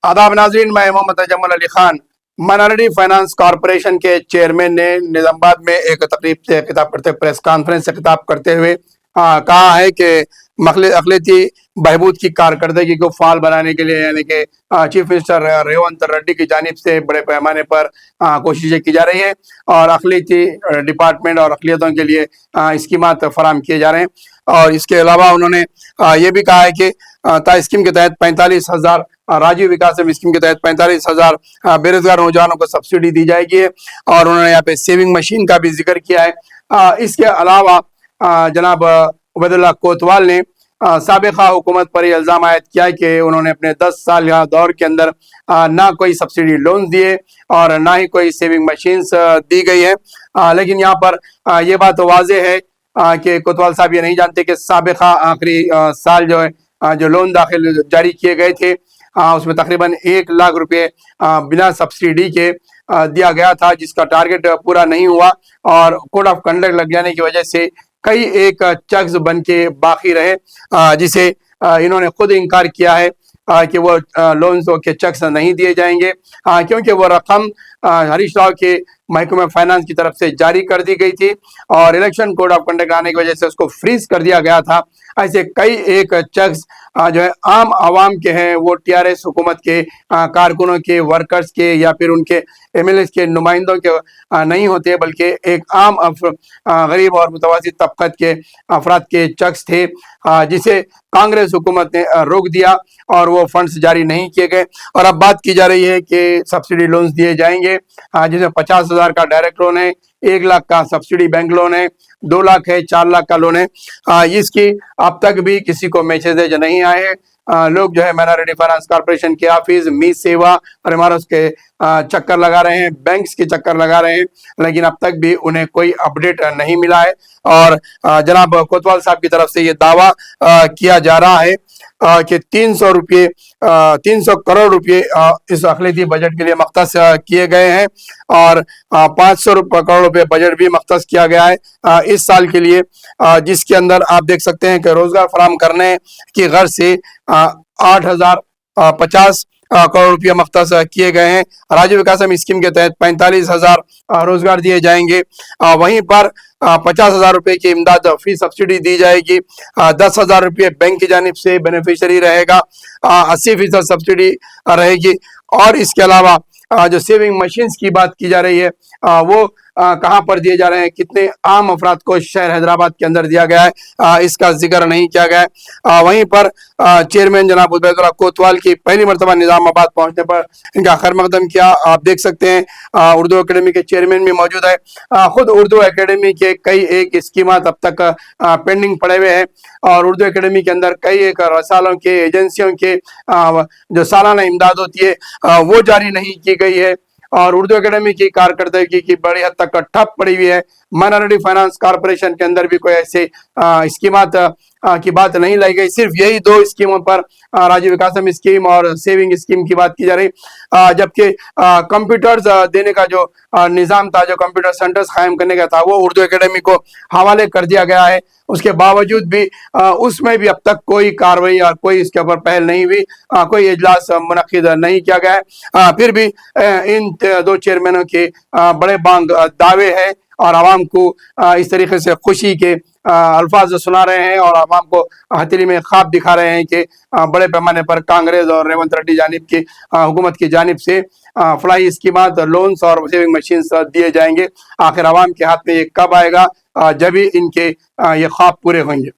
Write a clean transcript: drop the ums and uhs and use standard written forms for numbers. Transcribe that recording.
आदाब नाजरीन, मैं Mohammad Tajammul Ali Khan. Minority finance corporation के चेयरमैन ने निजामाबाद में एक तकरीब से खिताब करते प्रेस कॉन्फ्रेंस से खिताब करते हुए कहा है कि अखिलती बहबूद की कारकर्दगी को फाल बनाने के लिए यानी कि चीफ मिनिस्टर रेवंत रेड्डी की जानिब से बड़े पैमाने पर कोशिशें की जा रही है और अखिलती डिपार्टमेंट और अखिलियतों के लिए स्कीमात फराम किए जा रहे हैं। और इसके अलावा उन्होंने ये भी कहा है कि स्कीम के तहत 45,000 राजीव विकास स्कीम के तहत 45,000 बेरोजगार नौजवानों को सब्सिडी दी जाएगी। और उन्होंने यहाँ पे सेविंग मशीन का भी जिक्र किया है। इसके अलावा जनाब उबैदुल्लाह कोतवाल ने साबिका हुकूमत पर यह इल्ज़ाम आयद किया कि उन्होंने अपने 10 साल दौर के अंदर ना कोई सब्सिडी लोन दिए और ना ही कोई सेविंग मशीन्स दी गई है। लेकिन यहाँ पर ये बात वाज़ेह है कि कोतवाल साहब ये नहीं जानते कि साबिका आखिरी साल जो है जो लोन दाखिल जारी किए गए थे उसमें तकरीबन 1 लाख रुपए बिना सब्सिडी के दिया गया था, जिसका टारगेट पूरा नहीं हुआ और कोड ऑफ कंडक्ट लग जाने की वजह से कई एक चेक्स बन के बाकी रहे, जिसे इन्होंने खुद इनकार किया है कि वो लोन्स के चेक्स नहीं दिए जाएंगे क्योंकि वो रकम हरीश राव के महकमे फाइनेंस की तरफ से जारी कर दी गई थी और इलेक्शन कोड ऑफ कंडक्ट आने की वजह से उसको फ्रीज कर दिया गया था। ऐसे कई एक चेक्स जो है आम आवाम के हैं, वो टीआरएस हुकूमत के कारकुनों के, वर्कर्स के या फिर उनके एमएलए के नुमाइंदों के नहीं होते, बल्कि एक आम गरीब और मुतवस्सित तबक़त के अफराद के चेक्स थे, जिसे कांग्रेस हुकूमत ने रोक दिया और वो फंड्स जारी नहीं किए गए। और अब बात की जा रही है कि सब्सिडी लोन्स दिए जाएंगे, जिसमें 50,000 का डायरेक्ट लोन है, 1 लाख का सब्सिडी बैंक लोन है, 2 लाख है, 4 लाख का लोन है। इसकी अब तक भी किसी को मैसेज नहीं आए हैं। लोग जो है माइनॉरिटी फाइनेंस कॉर्पोरेशन के ऑफिस, मी सेवा और इमारत के चक्कर लगा रहे हैं, बैंक्स के चक्कर लगा रहे हैं, लेकिन अब तक भी उन्हें कोई अपडेट नहीं मिला है। और जनाब कोतवाल साहब की तरफ से ये दावा किया जा रहा है कि 300 करोड़ रुपए इस अखिलती बजट के लिए मख्तस किए गए हैं और 500 करोड़ रुपए बजट भी मख्तस किया गया है इस साल के लिए, जिसके अंदर आप देख सकते हैं कि रोजगार फराहम करने की गर्ज से 8,050 करोड़ रुपया मख्तस किए गए हैं। राजीव विकास स्कीम के तहत 45,000 रोजगार दिए जाएंगे। वहीं पर 50,000 रुपए की इमदाद फी सब्सिडी दी जाएगी, 10,000 रुपये बैंक की जानिब से बेनिफिशियरी रहेगा, 80% सब्सिडी रहेगी। और इसके अलावा जो सेविंग मशीन्स की बात की जा रही है वो कहाँ पर दिए जा रहे हैं, कितने आम अफराद को शहर हैदराबाद के अंदर दिया गया है, इसका जिक्र नहीं किया गया है। वहीं पर चेयरमैन जनाब उबैदुल्लाह कोतवाल की पहली मरतबा निजामाबाद पहुंचने पर इनका खैर मकदम किया। आप देख सकते हैं उर्दू एकेडमी के चेयरमैन भी मौजूद है। खुद उर्दू एकेडमी के कई एक स्कीमात अब तक पेंडिंग पड़े हुए हैं और उर्दू एकेडमी के अंदर कई एक रसालों के, एजेंसियों के जो सालाना इमदाद होती है वो जारी नहीं की गई है और उर्दू एकेडमी की कारकर्दगी की बड़ी हद तक ठप पड़ी हुई है। माइनॉरिटी फाइनेंस कॉर्पोरेशन के अंदर भी कोई ऐसे स्कीमात की बात नहीं लाई गई। सिर्फ यही 2 स्कीमों पर राजीव विकास स्कीम और सेविंग स्कीम की बात की जा रही, जबकि कंप्यूटर्स देने का जो निज़ाम था, जो कंप्यूटर सेंटर्स कायम करने का था, वो उर्दू एकेडमी को हवाले कर दिया गया है। उसके बावजूद भी उसमें भी अब तक कोई कार्रवाई और कोई इसके ऊपर पहल नहीं हुई, कोई इजलास मुनक्किद नहीं किया गया है। फिर भी इन 2 चेयरमैनों के बड़े बांग दावे हैं और आवाम को इस तरीके से खुशी के अल्फाज सुना रहे हैं और आवाम को हथेली में ख्वाब दिखा रहे हैं कि बड़े पैमाने पर कांग्रेस और रेवंत रेड्डी जानिब की हुकूमत की जानिब से फलाई स्कीमात, लोन्स और सेविंग मशीन्स दिए जाएंगे। आखिर आवाम के हाथ में ये कब आएगा, जब ही इनके ये ख्वाब पूरे होंगे।